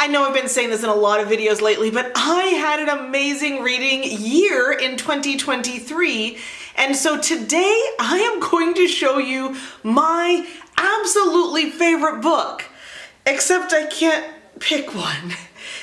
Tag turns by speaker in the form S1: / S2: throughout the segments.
S1: I know I've been saying this in a lot of videos lately, but I had an amazing reading year in 2023. And so today I am going to show you my absolutely favorite book. Except I can't pick one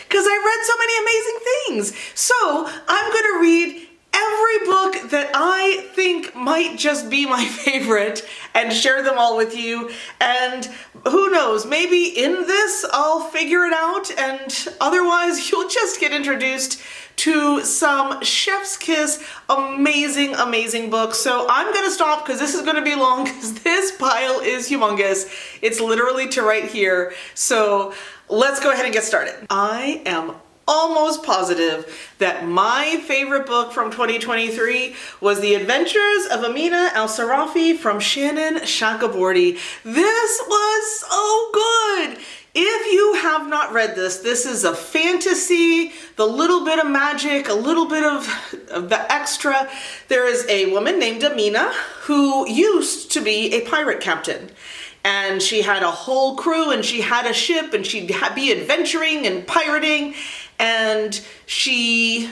S1: because I read so many amazing things. So I'm going to read every book that I think might just be my favorite and share them all with you. And who knows, maybe in this I'll figure it out, and otherwise you'll just get introduced to some chef's kiss amazing, amazing books. So I'm gonna stop because this is gonna be long because this pile is humongous. It's literally to right here. So let's go ahead and get started. I am almost positive that my favorite book from 2023 was The Adventures of Amina al-Sirafi from Shannon Chakraborty. This was so good. If you have not read this, this is a fantasy, the little bit of magic, a little bit of the extra. There is a woman named Amina who used to be a pirate captain. And she had a whole crew and she had a ship and she'd be adventuring and pirating, and she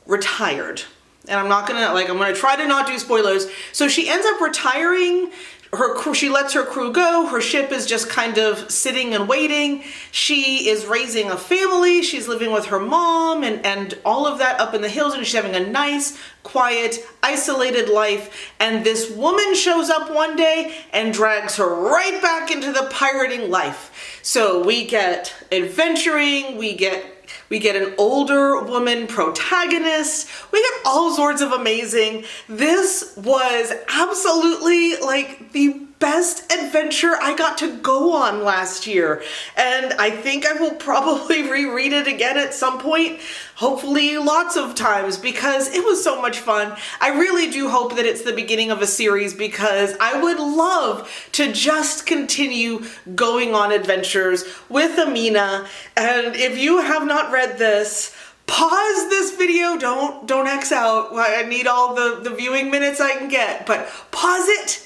S1: retired. And I'm gonna try to not do spoilers. So she ends up retiring. Her crew, she lets her crew go. Her ship is just kind of sitting and waiting. She is raising a family. She's living with her mom and all of that up in the hills, and she's having a nice, quiet, isolated life. And this woman shows up one day and drags her right back into the pirating life. So we get adventuring, we get an older woman protagonist. We get all sorts of amazing. This was absolutely like the best adventure I got to go on last year. And I think I will probably reread it again at some point, hopefully lots of times, because it was so much fun. I really do hope that it's the beginning of a series, because I would love to just continue going on adventures with Amina. And if you have not read this, pause this video, don't X out. I need all the viewing minutes I can get, but pause it.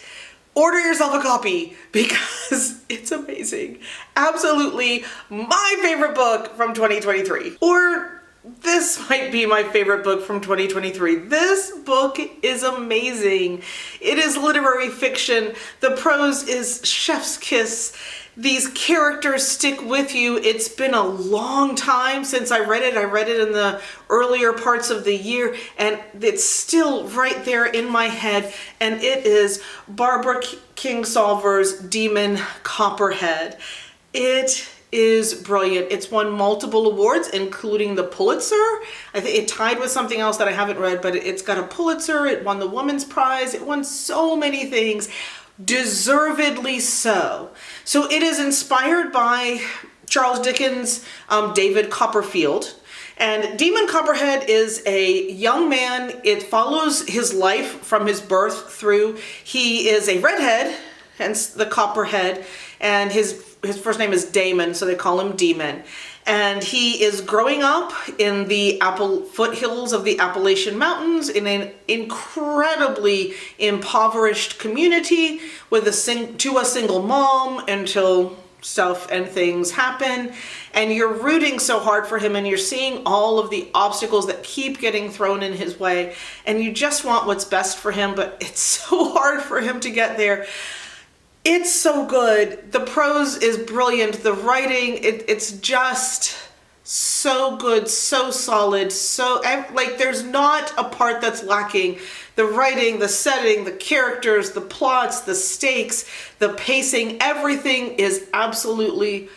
S1: Order yourself a copy because it's amazing. Absolutely my favorite book from 2023. Or this might be my favorite book from 2023. This book is amazing. It is literary fiction. The prose is chef's kiss. These characters stick with you. It's been a long time since I read it. I read it in the earlier parts of the year, and it's still right there in my head. And it is Barbara Kingsolver's Demon Copperhead. It is brilliant. It's won multiple awards, including the Pulitzer. I think it tied with something else that I haven't read, but it's got a Pulitzer. It won the Women's Prize. It won so many things. Deservedly so. So it is inspired by Charles Dickens' David Copperfield. And Demon Copperhead is a young man. It follows his life from his birth through. He is a redhead, hence the Copperhead, and his first name is Damon, so they call him Demon. And he is growing up in the foothills of the Appalachian Mountains in an incredibly impoverished community with a single mom until stuff and things happen. And you're rooting so hard for him, and you're seeing all of the obstacles that keep getting thrown in his way. And you just want what's best for him, but it's so hard for him to get there. It's so good. The prose is brilliant. The writing, it's just so good, so solid, there's not a part that's lacking. The writing, the setting, the characters, the plots, the stakes, the pacing, everything is absolutely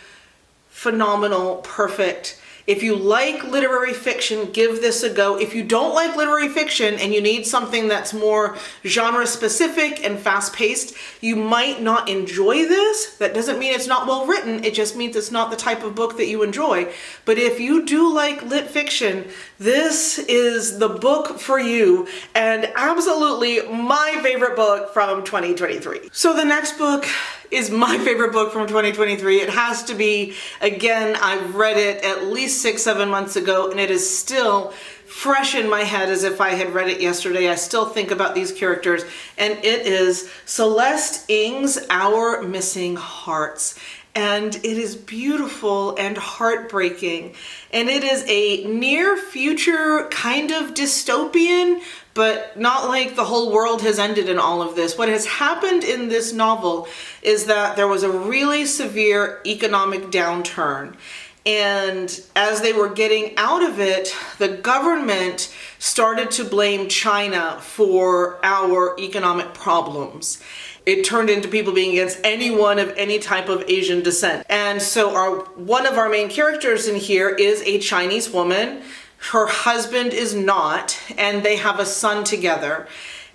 S1: phenomenal, perfect. If you like literary fiction, give this a go. If you don't like literary fiction and you need something that's more genre specific and fast paced, you might not enjoy this. That doesn't mean it's not well written. It just means it's not the type of book that you enjoy. But if you do like lit fiction, this is the book for you, and absolutely my favorite book from 2023. So the next book is my favorite book from 2023. It has to be. Again, I read it at least 6-7 months ago, and it is still fresh in my head as if I had read it yesterday. I still think about these characters, and it is Celeste Ng's Our Missing Hearts. and it is beautiful and heartbreaking. And it is a near future kind of dystopian, but not like the whole world has ended in all of this. What has happened in this novel is that there was a really severe economic downturn. And as they were getting out of it, the government started to blame China for our economic problems. It turned into people being against anyone of any type of Asian descent. And so one of our main characters in here is a Chinese woman. Her husband is not, and they have a son together.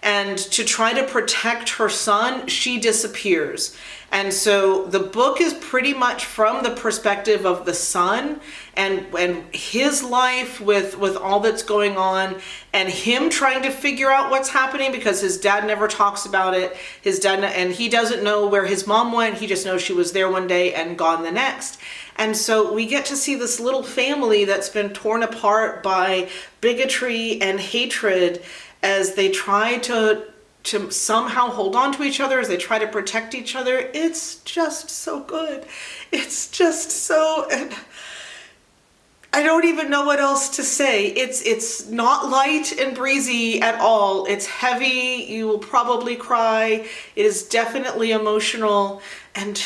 S1: And to try to protect her son, she disappears. And so the book is pretty much from the perspective of the son and his life with all that's going on, and him trying to figure out what's happening because his dad never talks about it. And he doesn't know where his mom went. He just knows she was there one day and gone the next. And so we get to see this little family that's been torn apart by bigotry and hatred as they try to somehow hold on to each other, as they try to protect each other. It's just so good. It's just so... I don't even know what else to say. It's not light and breezy at all. It's heavy. You will probably cry. It is definitely emotional, and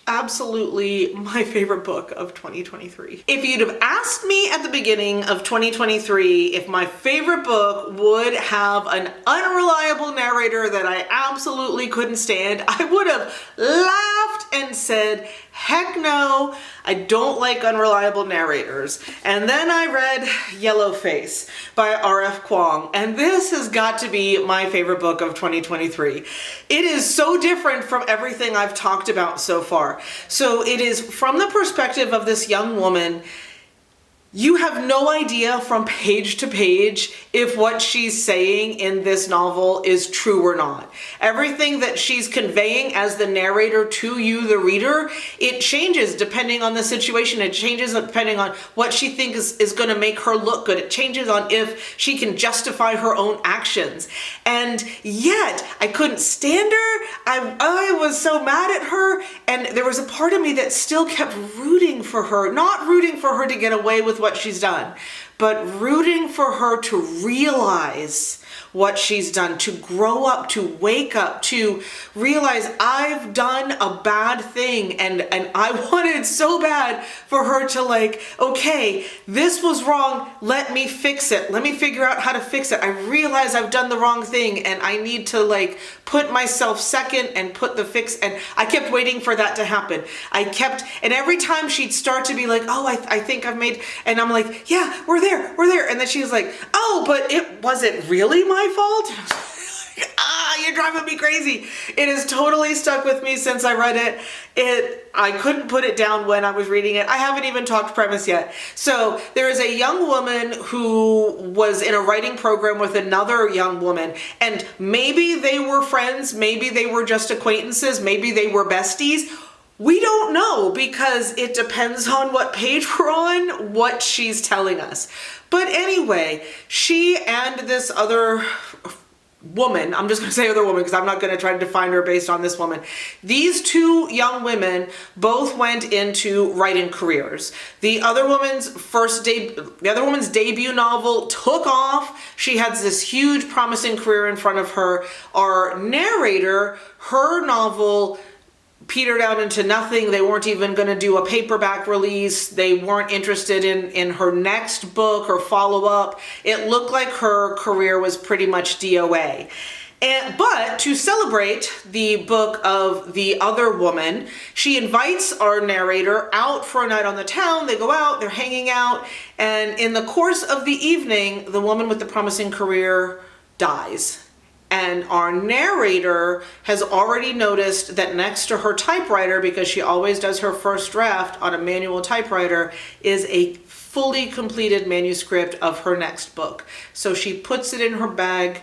S1: absolutely my favorite book of 2023. If you'd have asked me at the beginning of 2023 if my favorite book would have an unreliable narrator that I absolutely couldn't stand, I would have laughed and said, heck no, I don't like unreliable narrators. And then I read Yellowface by R.F. Kuang, and this has got to be my favorite book of 2023. It is so different from everything I've talked about so far. So it is from the perspective of this young woman. You have no idea from page to page if what she's saying in this novel is true or not. Everything that she's conveying as the narrator to you, the reader, it changes depending on the situation. It changes depending on what she thinks is going to make her look good. It changes on if she can justify her own actions. And yet, I couldn't stand her. I was so mad at her. And there was a part of me that still kept rooting for her. Not rooting for her to get away with what she's done, but rooting for her to realize what she's done, to grow up, to wake up, to realize I've done a bad thing, and I wanted so bad for her to like, okay, this was wrong, let me fix it. Let me figure out how to fix it. I realize I've done the wrong thing and I need to like put myself second and put the fix, and I kept waiting for that to happen. And every time she'd start to be like, oh, I think I've made, and I'm like, yeah, we're there. And then she was like, oh, but it wasn't really my fault. You're driving me crazy. It has totally stuck with me since I read it. I couldn't put it down when I was reading it. I haven't even talked premise yet. So there is a young woman who was in a writing program with another young woman, and maybe they were friends, maybe they were just acquaintances, maybe they were besties. We don't know, because it depends on what page we're on, what she's telling us. But anyway, she and this other woman, I'm just going to say other woman because I'm not going to try to define her based on this woman. These two young women both went into writing careers. The other woman's debut novel took off. She has this huge promising career in front of her. Our narrator, her novel petered out into nothing. They weren't even going to do a paperback release. They weren't interested in her next book or follow-up. It looked like her career was pretty much DOA. But to celebrate the book of the other woman, she invites our narrator out for a night on the town. They go out, they're hanging out, and in the course of the evening, the woman with the promising career dies. And our narrator has already noticed that next to her typewriter, because she always does her first draft on a manual typewriter, is a fully completed manuscript of her next book. So she puts it in her bag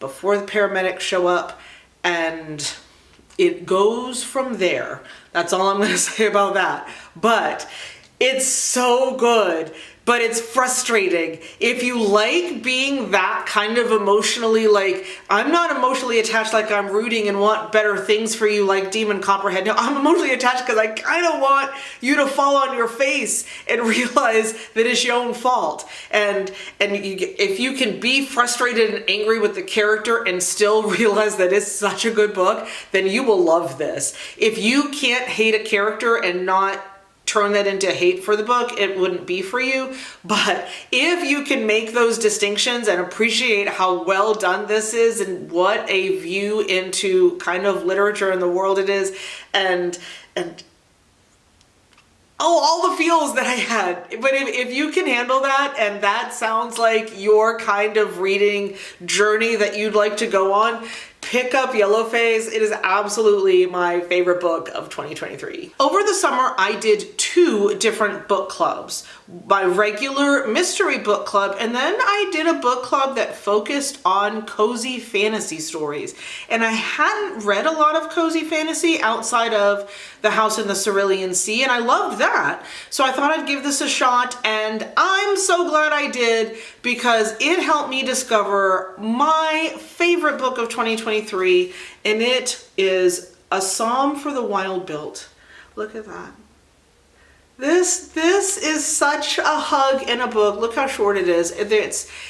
S1: before the paramedics show up, and it goes from there. That's all I'm going to say about that. But it's so good but it's frustrating. If you like being that kind of emotionally, like, I'm not emotionally attached like I'm rooting and want better things for you like Demon Copperhead. No, I'm emotionally attached because I kind of want you to fall on your face and realize that it's your own fault. And if you can be frustrated and angry with the character and still realize that it's such a good book, then you will love this. If you can't hate a character and not turn that into hate for the book, it wouldn't be for you. But if you can make those distinctions and appreciate how well done this is and what a view into kind of literature and the world it is, and all the feels that I had. But if you can handle that, and that sounds like your kind of reading journey that you'd like to go on, pick up Yellowface. It is absolutely my favorite book of 2023. Over the summer, I did 2 different book clubs. My regular mystery book club, and then I did a book club that focused on cozy fantasy stories. And I hadn't read a lot of cozy fantasy outside of The House in the Cerulean Sea, and I loved that. So I thought I'd give this a shot, and I'm so glad I did, because it helped me discover my favorite book of 2023, and it is A Psalm for the Wild-Built. Look at that. This is such a hug in a book. Look how short it is.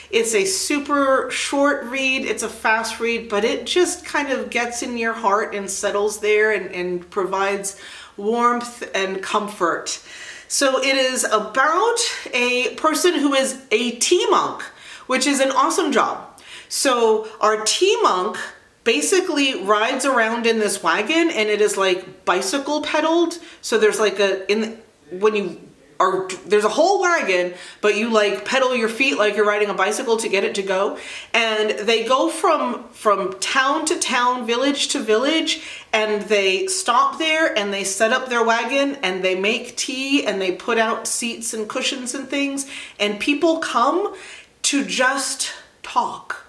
S1: It's a super short read. It's a fast read, but it just kind of gets in your heart and settles there and provides warmth and comfort. So it is about a person who is a tea monk, which is an awesome job. So our tea monk basically rides around in this wagon, and it is like bicycle pedaled. So there's like there's a whole wagon, but you like pedal your feet like you're riding a bicycle to get it to go. And they go from town to town, village to village, and they stop there and they set up their wagon and they make tea and they put out seats and cushions and things, and people come to just talk.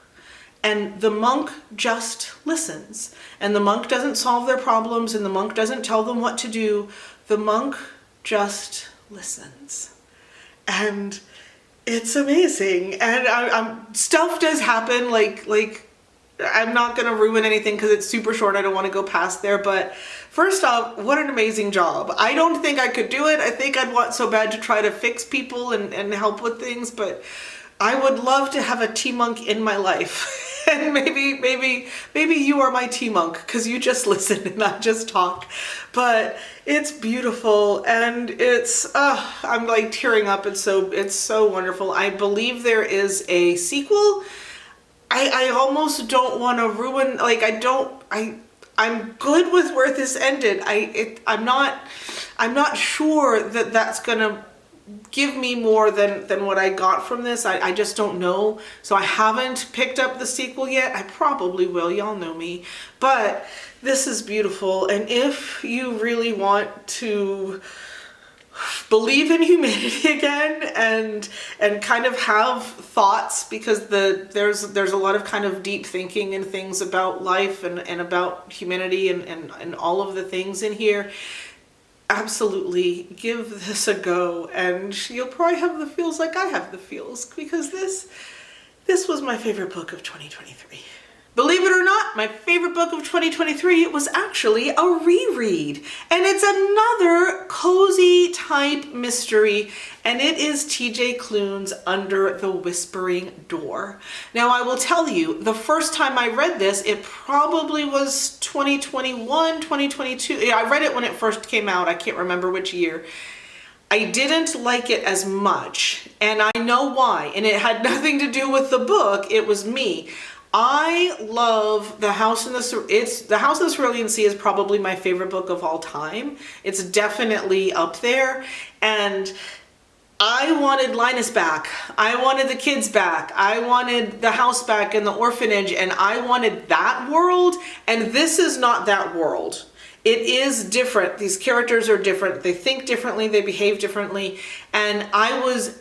S1: And the monk just listens. And the monk doesn't solve their problems, and the monk doesn't tell them what to do. The monk just listens. And it's amazing. And stuff does happen, like I'm not gonna ruin anything because it's super short. I don't want to go past there, but first off, what an amazing job. I don't think I could do it. I think I'd want so bad to try to fix people and help with things, but I would love to have a tea monk in my life. And maybe you are my tea monk, because you just listen and not just talk. But it's beautiful, and it's I'm like tearing up. It's so wonderful. I believe there is a sequel. I almost don't want to ruin, like, I'm good with where this ended. I'm not sure that that's gonna give me more than what I got from this. I just don't know. So I haven't picked up the sequel yet. I probably will. Y'all know me. But this is beautiful. And if you really want to believe in humanity again and kind of have thoughts, because there's a lot of kind of deep thinking and things about life and about humanity and all of the things in here, absolutely give this a go, and you'll probably have the feels like I have the feels, because this was my favorite book of 2023. Believe it or not, my favorite book of 2023 was actually a reread, and it's another cozy type mystery, and it is TJ Klune's Under the Whispering Door. Now, I will tell you, the first time I read this, it probably was 2021, 2022. Yeah, I read it when it first came out. I can't remember which year. I didn't like it as much, and I know why, and it had nothing to do with the book. It was me. I love The House in the Cerulean Sea is probably my favorite book of all time. It's definitely up there, and I wanted Linus back. I wanted the kids back. I wanted the house back and the orphanage, and I wanted that world, and this is not that world. It is different. These characters are different. They think differently. They behave differently, and I was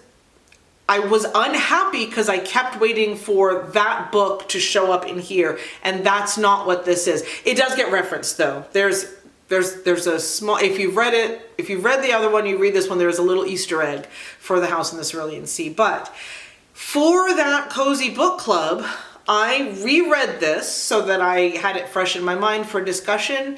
S1: unhappy because I kept waiting for that book to show up in here, and that's not what this is. It does get referenced though. There's there's a small, if you've read the other one, you read this one, there's a little Easter egg for the House in the Cerulean Sea. But for that cozy book club, I reread this so that I had it fresh in my mind for discussion,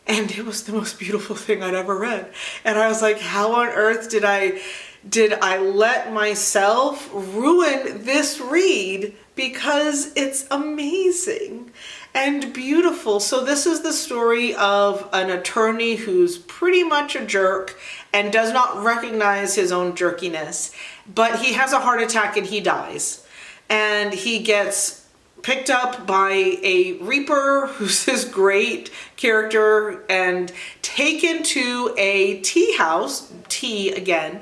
S1: and it was the most beautiful thing I'd ever read. And I was like, how on earth did I let myself ruin this read? Because it's amazing and beautiful. So this is the story of an attorney who's pretty much a jerk and does not recognize his own jerkiness, but he has a heart attack and he dies. And he gets picked up by a reaper who's this great character and taken to a tea house, tea again.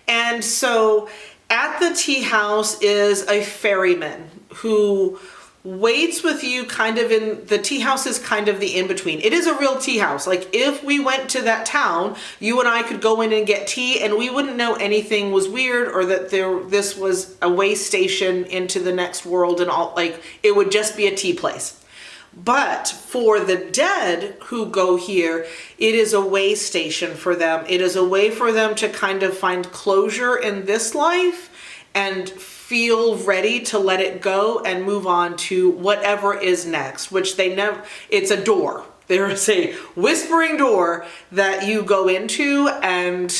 S1: And so at the tea house is a ferryman who waits with you kind of in, the tea house is kind of the in-between. It is a real tea house. Like if we went to that town, you and I could go in and get tea and we wouldn't know anything was weird or that this was a way station into the next world and all, like it would just be a tea place. But for the dead who go here, it is a way station for them. It is a way for them to kind of find closure in this life and feel ready to let it go and move on to whatever is next, which they never, it's a door. There is a whispering door that you go into and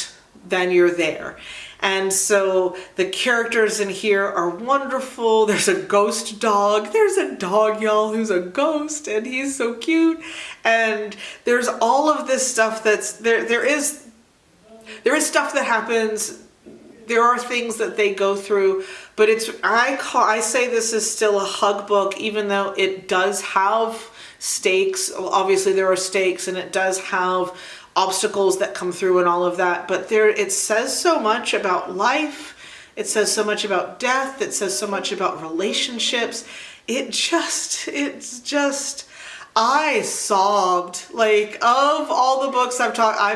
S1: then you're there. And so the characters in here are wonderful. There's a ghost dog. There's a dog, y'all, who's a ghost and he's so cute. And there's all of this stuff that's, there is stuff that happens. There are things that they go through, but it's, I say this is still a hug book, even though it does have stakes. Obviously there are stakes and it does have obstacles that come through and all of that, but it says so much about life. It says so much about death. It says so much about relationships. It's just, I sobbed. Like, of all the books I've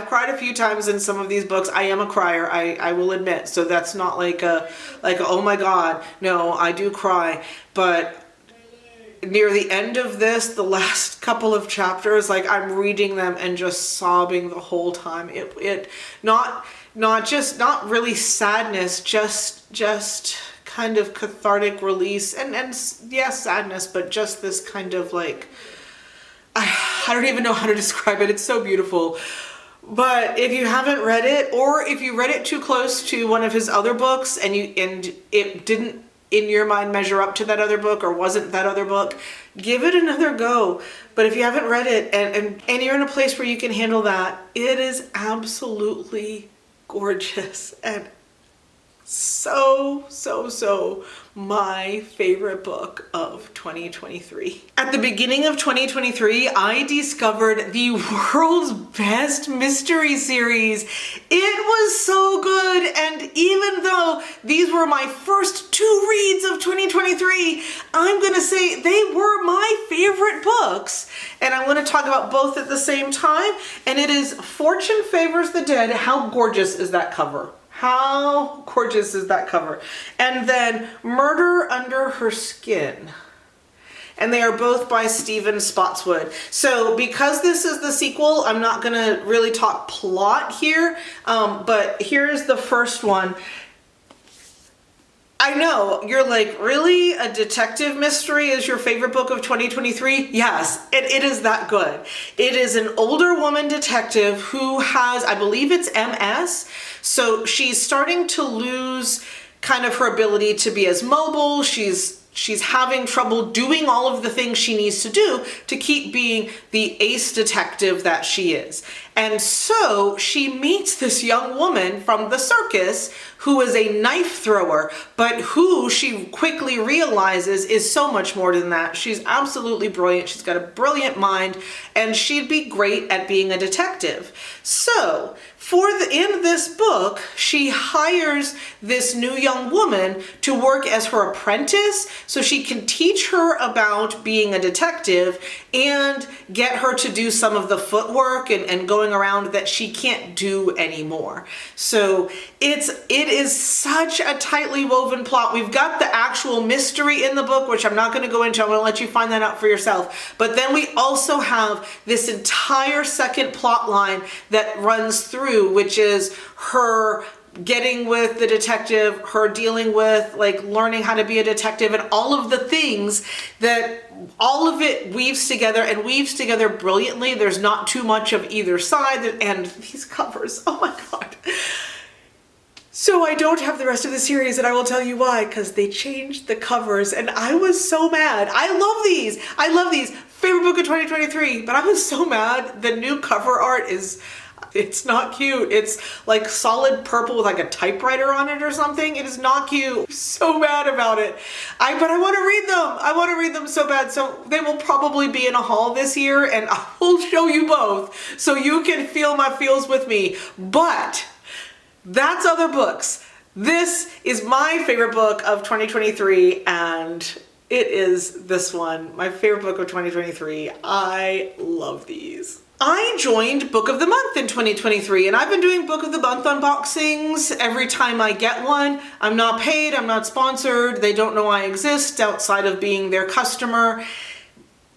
S1: cried a few times in some of these books. I am a crier, I will admit. So that's not like oh my God. No, I do cry. But near the end of this, the last couple of chapters, like I'm reading them and just sobbing the whole time. Not really sadness, just kind of cathartic release and yeah, sadness, but just this kind of like, I don't even know how to describe it. It's so beautiful. But if you haven't read it, or if you read it too close to one of his other books and it didn't in your mind measure up to that other book or wasn't that other book, give it another go. But if you haven't read it and you're in a place where you can handle that, it is absolutely gorgeous and so my favorite book of 2023. At the beginning of 2023, I discovered the world's best mystery series. It was so good, and even though these were my first 2 reads of 2023, I'm gonna say they were my favorite books. And I want to talk about both at the same time, and it is Fortune Favors the Dead. How gorgeous is that cover? How gorgeous is that cover? And then Murder Under Her Skin. And they are both by Stephen Spotswood. So because this is the sequel, I'm not gonna really talk plot here, but here is the first one. I know, you're like, really? A detective mystery is your favorite book of 2023? Yes, it is that good. It is an older woman detective who has, I believe it's MS, so she's starting to lose kind of her ability to be as mobile. She's having trouble doing all of the things she needs to do to keep being the ace detective that she is. And so she meets this young woman from the circus who is a knife thrower, but who she quickly realizes is so much more than that. She's absolutely brilliant. She's got a brilliant mind, and she'd be great at being a detective. So in this book, she hires this new young woman to work as her apprentice so she can teach her about being a detective and get her to do some of the footwork and going around that she can't do anymore. So it is such a tightly woven plot. We've got the actual mystery in the book, which I'm not going to go into. I'm going to let you find that out for yourself. But then we also have this entire second plot line that runs through, which is her getting with the detective, her dealing with like learning how to be a detective, and all of the things that all of it weaves together and weaves together brilliantly. There's not too much of either side, and these covers, oh my God. So I don't have the rest of the series, and I will tell you why, because they changed the covers and I was so mad. I love these. I love these. Favorite book of 2023, but I was so mad. The new cover art it's not cute. It's like solid purple with like a typewriter on it or something. It is not cute. I'm so mad about it. But I want to read them. I want to read them so bad. So they will probably be in a haul this year, and I will show you both so you can feel my feels with me. But that's other books. This is my favorite book of 2023, and it is this one, my favorite book of 2023. I love these. I joined Book of the Month in 2023, and I've been doing Book of the Month unboxings every time I get one. I'm not paid, I'm not sponsored, they don't know I exist outside of being their customer.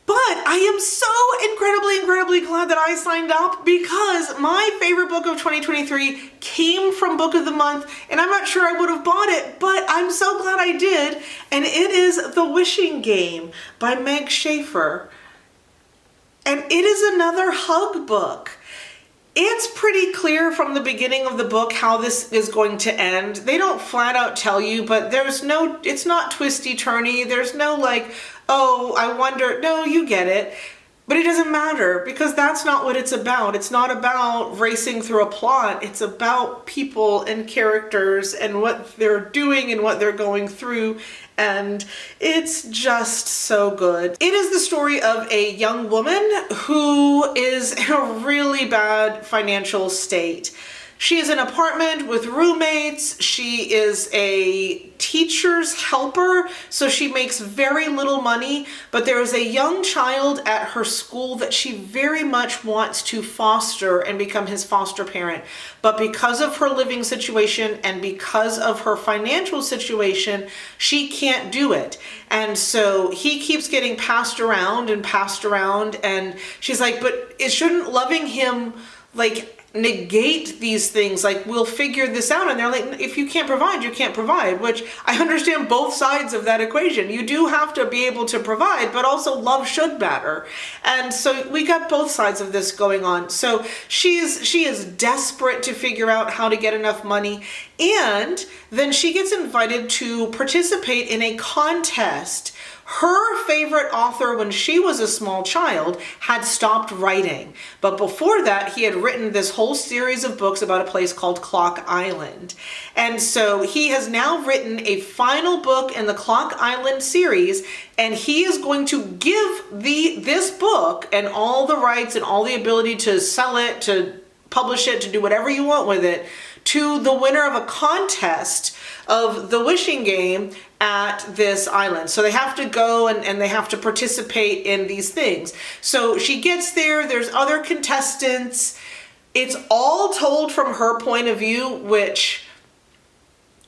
S1: But I am so incredibly glad that I signed up, because my favorite book of 2023 came from Book of the Month, and I'm not sure I would have bought it, but I'm so glad I did. And it is The Wishing Game by Meg Shaffer. And it is another hug book. It's pretty clear from the beginning of the book how this is going to end. They don't flat out tell you, but it's not twisty turny. There's no like, oh, I wonder. No, you get it. But it doesn't matter, because that's not what it's about. It's not about racing through a plot. It's about people and characters and what they're doing and what they're going through. And it's just so good. It is the story of a young woman who is in a really bad financial state. She is in an apartment with roommates. She is a teacher's helper, so she makes very little money, but there is a young child at her school that she very much wants to foster and become his foster parent. But because of her living situation and because of her financial situation, she can't do it. And so he keeps getting passed around, and she's like, but shouldn't loving him like negate these things? Like, we'll figure this out. And they're like, if you can't provide, you can't provide, which I understand both sides of that equation. You do have to be able to provide, but also love should matter. And so we got both sides of this going on. So she is desperate to figure out how to get enough money. And then she gets invited to participate in a contest. Her favorite author when she was a small child had stopped writing, but before that he had written this whole series of books about a place called Clock Island. And so he has now written a final book in the Clock Island series, and he is going to give this book and all the rights and all the ability to sell it, to publish it, to do whatever you want with it, to the winner of a contest of the Wishing Game at this island. So they have to go and they have to participate in these things. So she gets there, there's other contestants. It's all told from her point of view, which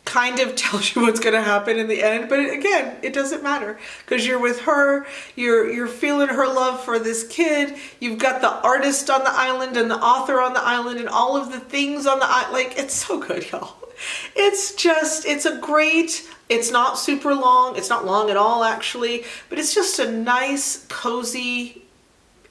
S1: kind of tells you what's going to happen in the end. But again, it doesn't matter, because you're with her, you're feeling her love for this kid. You've got the artist on the island and the author on the island and all of the things on the island. Like, it's so good, y'all. It's not super long. It's not long at all, actually, but it's just a nice, cozy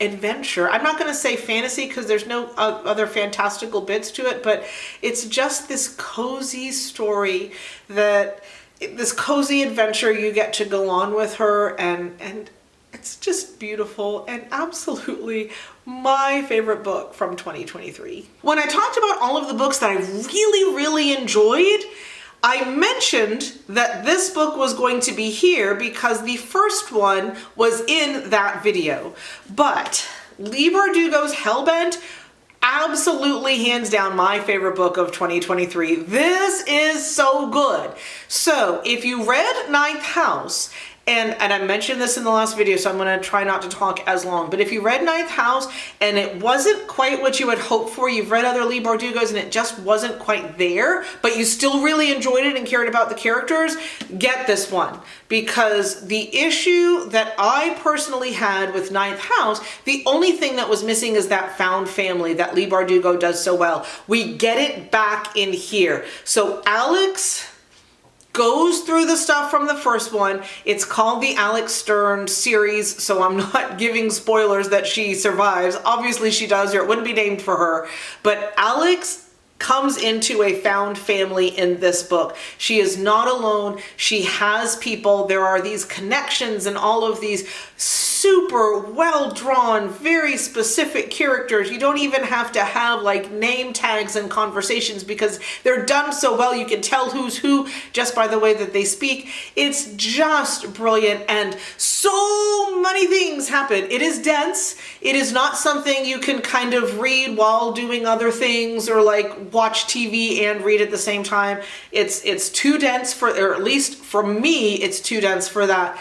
S1: adventure. I'm not going to say fantasy because there's no other fantastical bits to it, but it's just this cozy story, this cozy adventure you get to go on with her, and it's just beautiful and absolutely my favorite book from 2023. When I talked about all of the books that I really enjoyed, I mentioned that this book was going to be here because the first one was in that video. But Leigh Bardugo's Hellbent, absolutely hands down my favorite book of 2023. This is so good. So if you read Ninth House And I mentioned this in the last video, so I'm going to try not to talk as long. But if you read Ninth House and it wasn't quite what you had hoped for, you've read other Leigh Bardugos and it just wasn't quite there, but you still really enjoyed it and cared about the characters, get this one. Because the issue that I personally had with Ninth House, the only thing that was missing is that found family that Leigh Bardugo does so well. We get it back in here. So Alex goes through the stuff from the first one. It's called the Alex Stern series, so I'm not giving spoilers that she survives. Obviously she does, or it wouldn't be named for her. But Alex comes into a found family in this book. She is not alone. She has people. There are these connections and all of these super well-drawn, very specific characters. You don't even have to have like name tags and conversations because they're done so well. You can tell who's who just by the way that they speak. It's just brilliant, and so many things happen. It is dense. It is not something you can kind of read while doing other things or like watch TV and read at the same time. It's too dense for, or at least for me, it's too dense for that.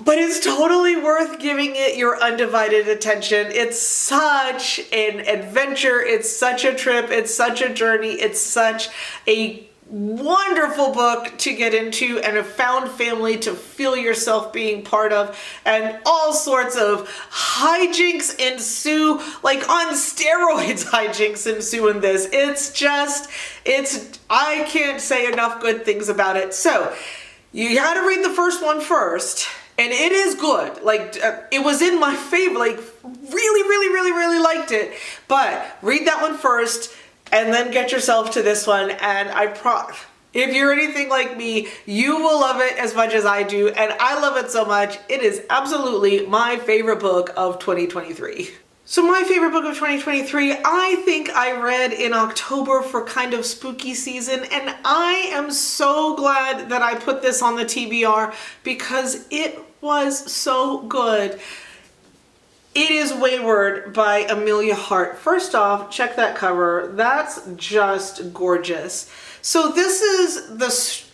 S1: But it's totally worth giving it your undivided attention. It's such an adventure. It's such a trip. It's such a journey. It's such a wonderful book to get into and a found family to feel yourself being part of, and all sorts of hijinks ensue, like on steroids hijinks ensue in this. I can't say enough good things about it. So you had to read the first one first. And it is good. Like, it was in my favor. Like, really liked it. But read that one first, and then get yourself to this one. And if you're anything like me, you will love it as much as I do. And I love it so much. It is absolutely my favorite book of 2023. So my favorite book of 2023, I think I read in October for kind of spooky season, and I am so glad that I put this on the TBR because it was so good. It is Weyward by Emilia Hart. First off, check that cover. That's just gorgeous. So this is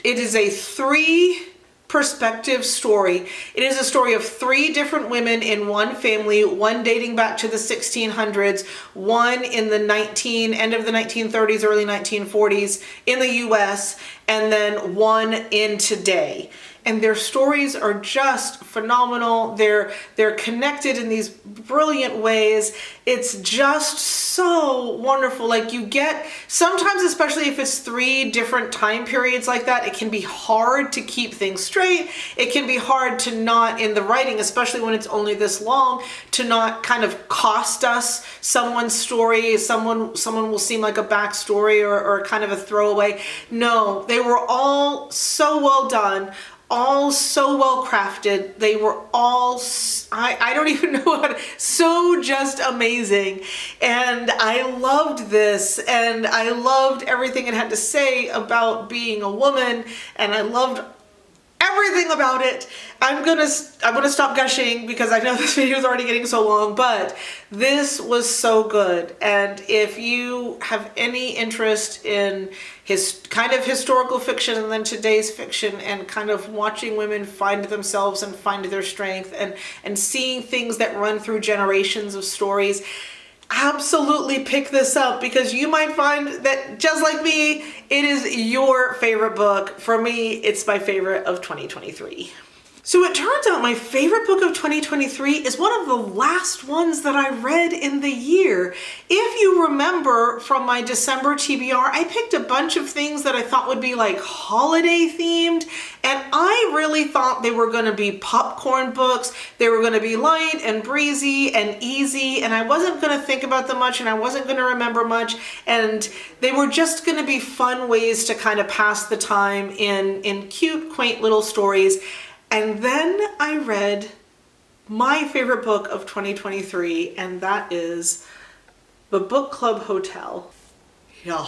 S1: it is a 3-perspective story. It is a story of 3 different women in one family, one dating back to the 1600s, one in the end of the 1930s, early 1940s in the US, and then one in today. And their stories are just phenomenal. They're connected in these brilliant ways. It's just so wonderful. Like, you get, sometimes, especially if it's 3 different time periods like that, it can be hard to keep things straight. It can be hard to not, in the writing, especially when it's only this long, to not kind of cost us someone's story. Someone will seem like a backstory or kind of a throwaway. No, they were all so well done. All so well crafted. They were all, I don't even know what, so just amazing. And I loved this, and I loved everything it had to say about being a woman, and I loved everything about it. I'm gonna stop gushing because I know this video is already getting so long, but this was so good. And if you have any interest in his kind of historical fiction and then today's fiction, and kind of watching women find themselves and find their strength, and seeing things that run through generations of stories, absolutely pick this up, because you might find that, just like me, it is your favorite book. For me, it's my favorite of 2023. So it turns out my favorite book of 2023 is one of the last ones that I read in the year. If you remember from my December TBR, I picked a bunch of things that I thought would be like holiday themed, and I really thought they were going to be popcorn books. They were going to be light and breezy and easy, and I wasn't going to think about them much, and I wasn't going to remember much, and they were just going to be fun ways to kind of pass the time in cute, quaint little stories. And then I read my favorite book of 2023, and that is The Book Club Hotel. Yeah.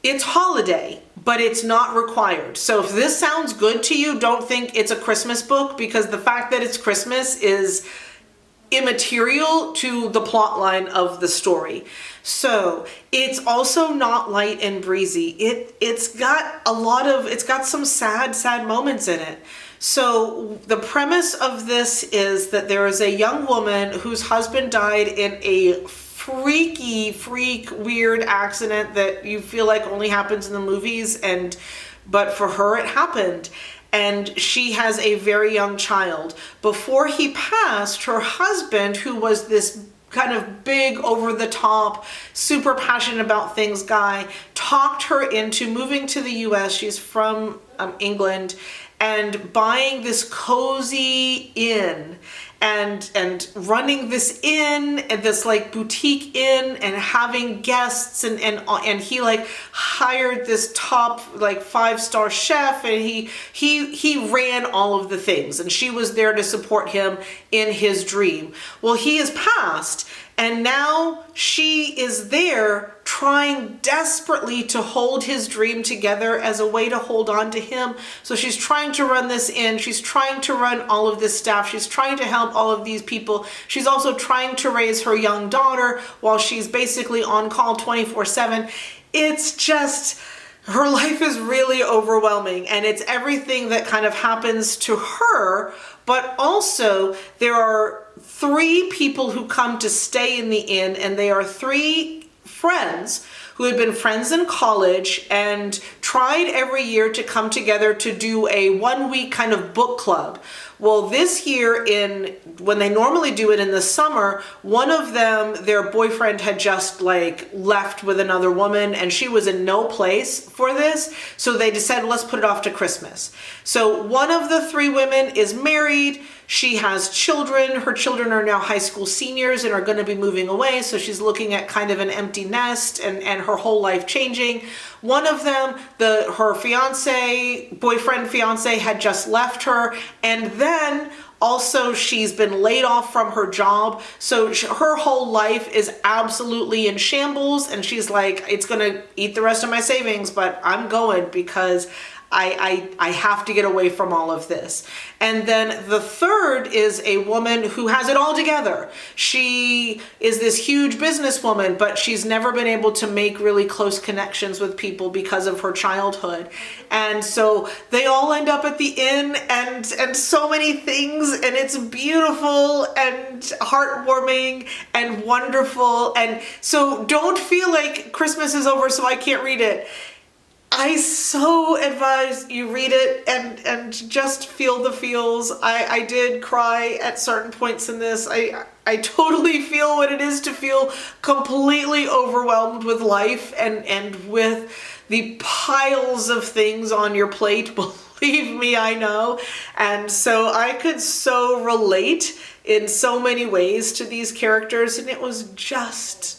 S1: It's holiday, but it's not required. So if this sounds good to you, don't think it's a Christmas book, because the fact that it's Christmas is immaterial to the plot line of the story. So it's also not light and breezy. It's got some sad moments in it. So the premise of this is that there is a young woman whose husband died in a weird accident that you feel like only happens in the movies, but for her it happened. And she has a very young child. Before he passed, her husband, who was this kind of big, over-the-top, super passionate about things guy, talked her into moving to the US. She's from England, and buying this cozy inn and running this inn, and this like boutique inn, and having guests, and he like hired this top like 5-star chef, and he ran all of the things, and she was there to support him in his dream. Well, he has passed, and now she is there trying desperately to hold his dream together as a way to hold on to him. So she's trying to run this inn. She's trying to run all of this staff. She's trying to help all of these people. She's also trying to raise her young daughter while she's basically on call 24/7. It's just, her life is really overwhelming, and it's everything that kind of happens to her, but also there are 3 people who come to stay in the inn, and they are 3 friends who had been friends in college and tried every year to come together to do a 1-week kind of book club. Well, this year, when they normally do it in the summer, one of them, their boyfriend had just like left with another woman, and she was in no place for this. So they decided, let's put it off to Christmas. So one of the 3 women is married. She has children. Her children are now high school seniors and are going to be moving away. So she's looking at kind of an empty nest and her whole life changing. One of them, her boyfriend fiance had just left her. And then also she's been laid off from her job. So her whole life is absolutely in shambles. And she's like, it's going to eat the rest of my savings, but I'm going because I have to get away from all of this. And then the third is a woman who has it all together. She is this huge businesswoman, but she's never been able to make really close connections with people because of her childhood. And so they all end up at the inn, and so many things, and it's beautiful and heartwarming and wonderful. And so don't feel like Christmas is over so I can't read it. I so advise you read it and just feel the feels. I did cry at certain points in this. I totally feel what it is to feel completely overwhelmed with life and with the piles of things on your plate. Believe me, I know. And so I could so relate in so many ways to these characters, and it was just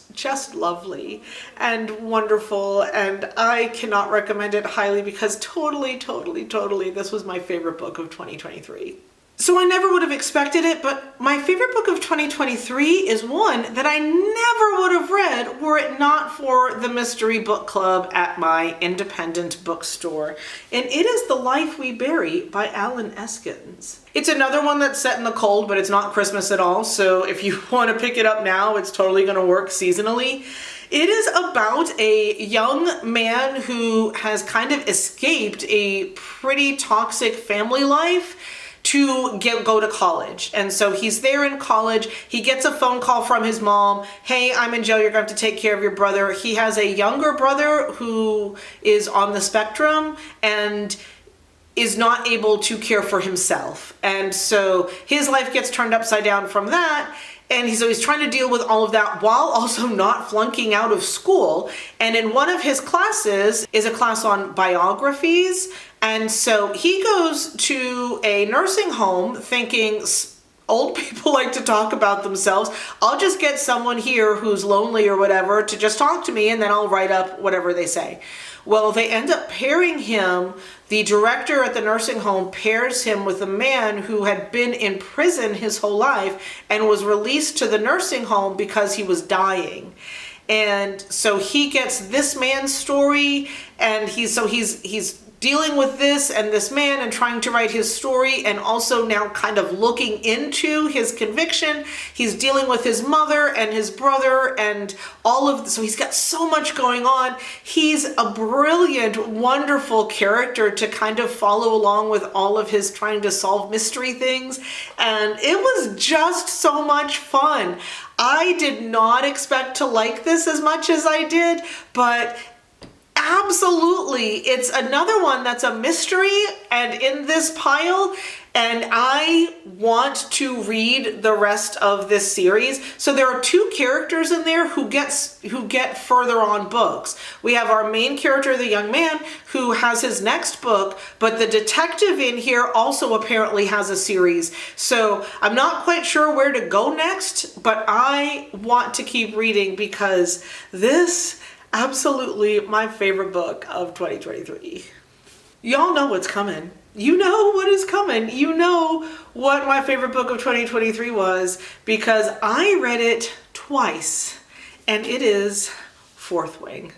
S1: lovely and wonderful, and I cannot recommend it highly because totally, this was my favorite book of 2023. So I never would have expected it, but my favorite book of 2023 is one that I never would have read were it not for the mystery book club at my independent bookstore. And it is The Life We Bury by Alan Eskens. It's another one that's set in the cold, but it's not Christmas at all. So if you want to pick it up now, it's totally going to work seasonally. It is about a young man who has kind of escaped a pretty toxic family life to go to college. And so he's there in college. He gets a phone call from his mom. Hey, I'm in jail. You're going to have to take care of your brother. He has a younger brother who is on the spectrum and is not able to care for himself. And so his life gets turned upside down from that. And so he's trying to deal with all of that while also not flunking out of school. And in one of his classes is a class on biographies. And so he goes to a nursing home thinking old people like to talk about themselves. I'll just get someone here who's lonely or whatever to just talk to me, and then I'll write up whatever they say. Well, they end up pairing him. The director at the nursing home pairs him with a man who had been in prison his whole life and was released to the nursing home because he was dying. And so he gets this man's story, and he's dealing with this and this man and trying to write his story, and also now kind of looking into his conviction. He's dealing with his mother and his brother and all of so he's got so much going on. He's a brilliant, wonderful character to kind of follow along with all of his trying to solve mystery things, and it was just so much fun. I did not expect to like this as much as I did, but absolutely, it's another one that's a mystery and in this pile, and I want to read the rest of this series. So there are two characters in there who get further on books. We have our main character, the young man, who has his next book, but the detective in here also apparently has a series. So I'm not quite sure where to go next, but I want to keep reading because this absolutely my favorite book of 2023. Y'all know what's coming. You know what is coming. You know what my favorite book of 2023 was, because I read it twice, and it is Fourwing.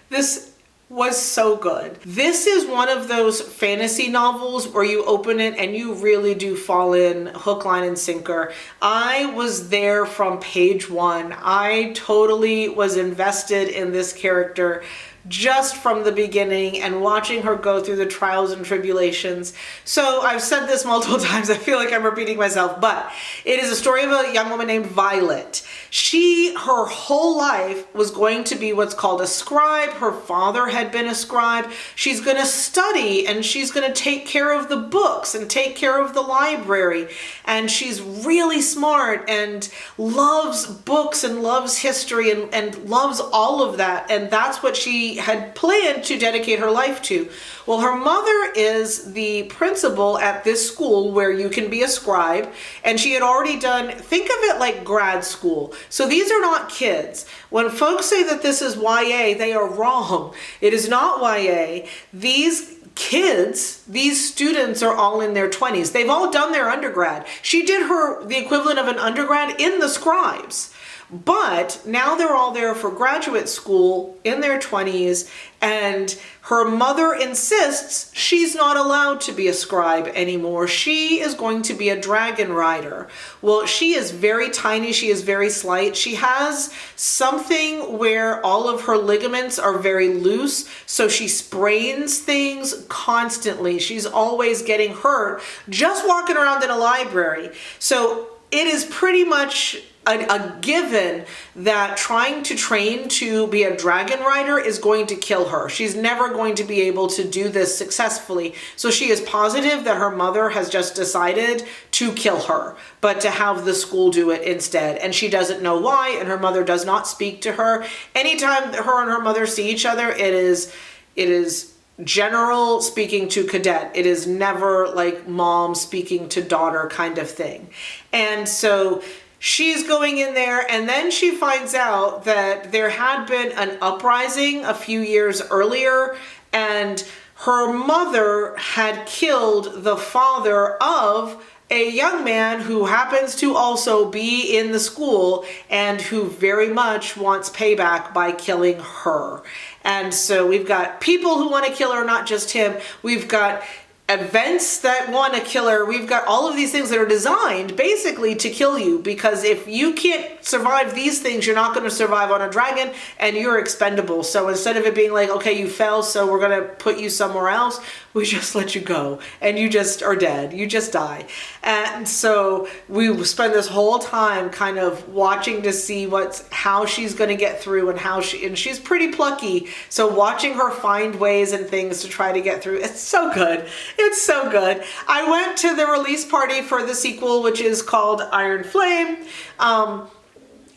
S1: This was so good. This is one of those fantasy novels where you open it and you really do fall in hook, line, and sinker. I was there from page one. I totally was invested in this character just from the beginning and watching her go through the trials and tribulations. So I've said this multiple times, I feel like I'm repeating myself, but it is a story of a young woman named Violet. Her whole life was going to be what's called a scribe. Her father had been a scribe. She's going to study and she's going to take care of the books and take care of the library. And she's really smart and loves books and loves history and loves all of that. And that's what she had planned to dedicate her life to. Well, her mother is the principal at this school where you can be a scribe, and she had already done, think of it like grad school. So these are not kids. When folks say that this is YA, they are wrong. It is not YA. These kids, these students are all in their 20s. They've all done their undergrad. She did the equivalent of an undergrad in the scribes. But now they're all there for graduate school in their 20s, and her mother insists she's not allowed to be a scribe anymore. She is going to be a dragon rider. Well, she is very tiny. She is very slight. She has something where all of her ligaments are very loose, so she sprains things constantly. She's always getting hurt just walking around in a library. So it is pretty much a given that trying to train to be a dragon rider is going to kill her. She's never going to be able to do this successfully. So she is positive that her mother has just decided to kill her, but to have the school do it instead. And she doesn't know why, and her mother does not speak to her. Anytime her and her mother see each other, it is general speaking to cadet. It is never like mom speaking to daughter kind of thing. And so she's going in there, and then she finds out that there had been an uprising a few years earlier, and her mother had killed the father of a young man who happens to also be in the school and who very much wants payback by killing her. And so we've got people who want to kill her, not just him. We've got events that want to kill her. We've got all of these things that are designed basically to kill you, because if you can't survive these things, you're not going to survive on a dragon and you're expendable. So instead of it being like, okay, you fell, so we're going to put you somewhere else, we just let you go and you just are dead. You just die. And so we spend this whole time kind of watching to see how she's going to get through, and she's pretty plucky. So watching her find ways and things to try to get through. It's so good. It's so good. I went to the release party for the sequel, which is called Iron Flame.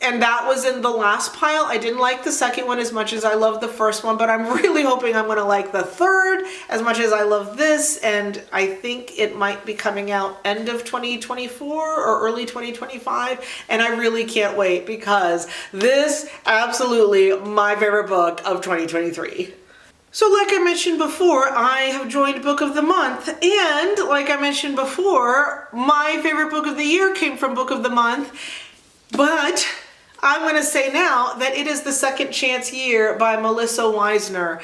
S1: And that was in the last pile. I didn't like the second one as much as I loved the first one, but I'm really hoping I'm going to like the third as much as I love this. And I think it might be coming out end of 2024 or early 2025. And I really can't wait, because this absolutely my favorite book of 2023. So like I mentioned before, I have joined Book of the Month, and like I mentioned before, my favorite book of the year came from Book of the Month, but I'm going to say now that it is The Second Chance Year by Melissa Wiesner.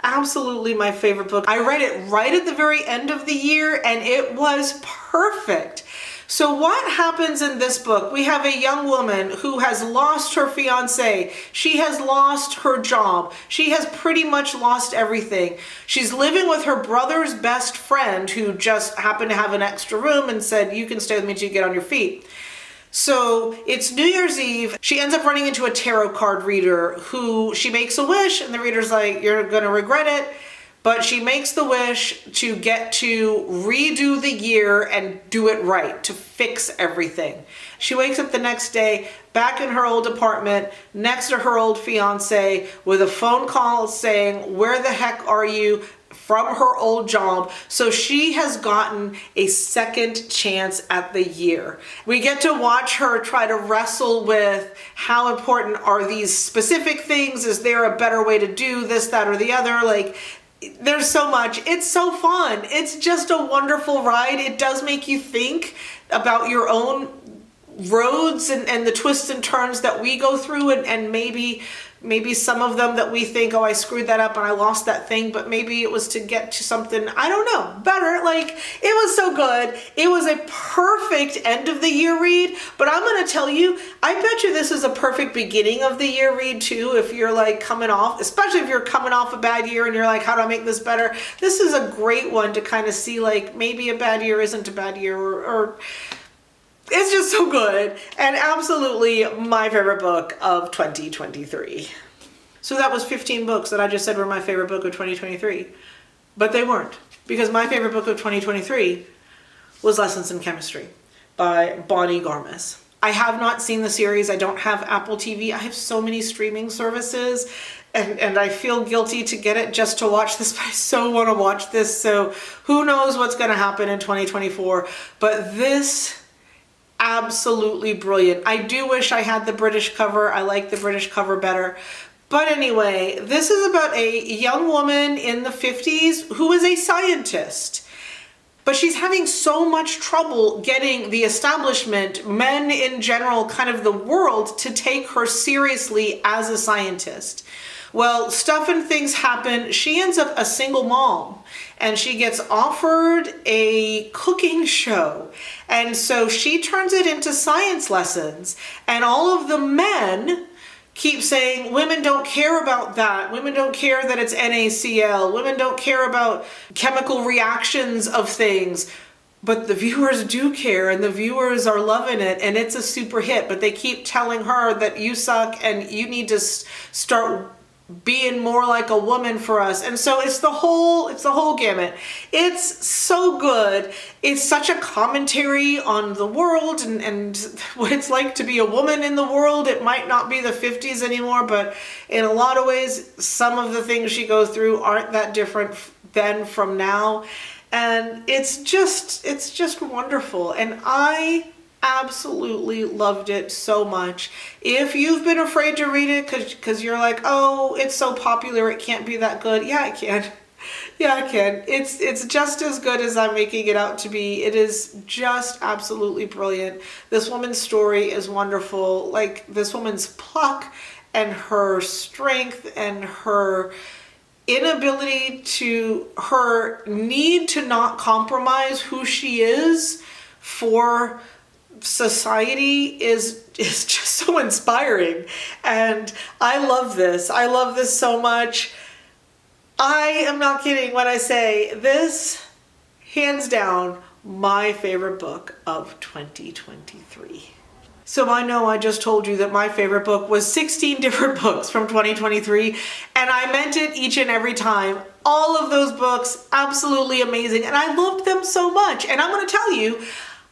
S1: Absolutely my favorite book. I read it right at the very end of the year and it was perfect. So what happens in this book? We have a young woman who has lost her fiance. She has lost her job. She has pretty much lost everything. She's living with her brother's best friend who just happened to have an extra room and said, you can stay with me till you get on your feet. So it's New Year's Eve. She ends up running into a tarot card reader who she makes a wish and the reader's like, you're gonna regret it. But she makes the wish to get to redo the year and do it right, to fix everything. She wakes up the next day back in her old apartment next to her old fiance with a phone call saying, where the heck are you? From her old job. So she has gotten a second chance at the year. We get to watch her try to wrestle with how important are these specific things? Is there a better way to do this, that, or the other? Like, there's so much. It's so fun. It's just a wonderful ride. It does make you think about your own roads and the twists and turns that we go through and maybe some of them that we think, oh, I screwed that up and I lost that thing, but maybe it was to get to something, I don't know, better. Like, it was so good. It was a perfect end of the year read, but I'm going to tell you, I bet you this is a perfect beginning of the year read too, if you're like coming off, especially if you're coming off a bad year and you're like, how do I make this better? This is a great one to kind of see like maybe a bad year isn't a bad year or it's just so good and absolutely my favorite book of 2023. So that was 15 books that I just said were my favorite book of 2023, but they weren't, because my favorite book of 2023 was Lessons in Chemistry by Bonnie Garmus. I have not seen the series. I don't have Apple TV. I have so many streaming services and I feel guilty to get it just to watch this, but I so want to watch this. So who knows what's going to happen in 2024, but this absolutely brilliant. I do wish I had the British cover. I like the British cover better. But anyway, this is about a young woman in the 50s who is a scientist. But she's having so much trouble getting the establishment, men in general, kind of the world, to take her seriously as a scientist. Well, stuff and things happen. She ends up a single mom and she gets offered a cooking show. And so she turns it into science lessons. And all of the men keep saying, women don't care about that. Women don't care that it's NaCl. Women don't care about chemical reactions of things. But the viewers do care and the viewers are loving it and it's a super hit. But they keep telling her that you suck and you need to start being more like a woman for us. And so it's the whole gamut. It's so good. It's such a commentary on the world and what it's like to be a woman in the world. It might not be the 50s anymore, but in a lot of ways, some of the things she goes through aren't that different then from now. And it's just wonderful. And I absolutely loved it so much. If you've been afraid to read it because you're like, oh, it's so popular, it can't be that good. Yeah, it can. Yeah, it can. It's just as good as I'm making it out to be. It is just absolutely brilliant. This woman's story is wonderful. Like, this woman's pluck and her strength and her inability to, her need to not compromise who she is for society is just so inspiring. And I love this. I love this so much. I am not kidding when I say this, hands down, my favorite book of 2023. So I know I just told you that my favorite book was 16 different books from 2023, and I meant it each and every time. All of those books, absolutely amazing, and I loved them so much. And I'm going to tell you,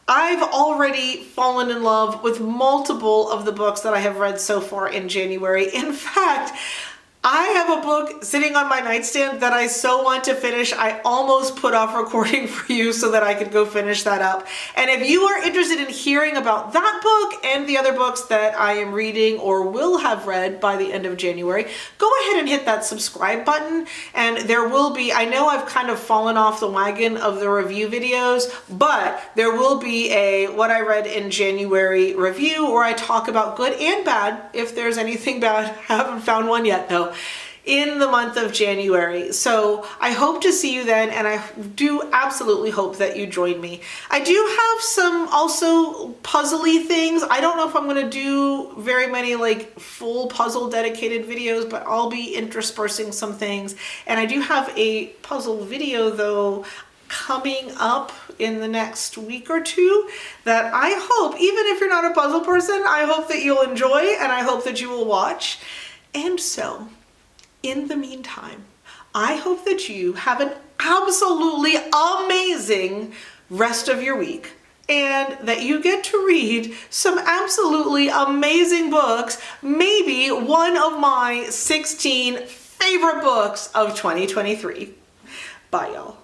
S1: I've already fallen in love with multiple of the books that I have read so far in January. In fact, I have a book sitting on my nightstand that I so want to finish. I almost put off recording for you so that I could go finish that up. And if you are interested in hearing about that book and the other books that I am reading or will have read by the end of January, go ahead and hit that subscribe button. And there will be, I know I've kind of fallen off the wagon of the review videos, but there will be a what I read in January review where I talk about good and bad. If there's anything bad, I haven't found one yet though. in the month of January. So I hope to see you then, and I do absolutely hope that you join me. I do have some also puzzly things. I don't know if I'm going to do very many like full puzzle dedicated videos, but I'll be interspersing some things. And I do have a puzzle video though coming up in the next week or two that I hope, even if you're not a puzzle person, I hope that you'll enjoy and I hope that you will watch. And so, in the meantime, I hope that you have an absolutely amazing rest of your week and that you get to read some absolutely amazing books, maybe one of my 16 favorite books of 2023. Bye, y'all.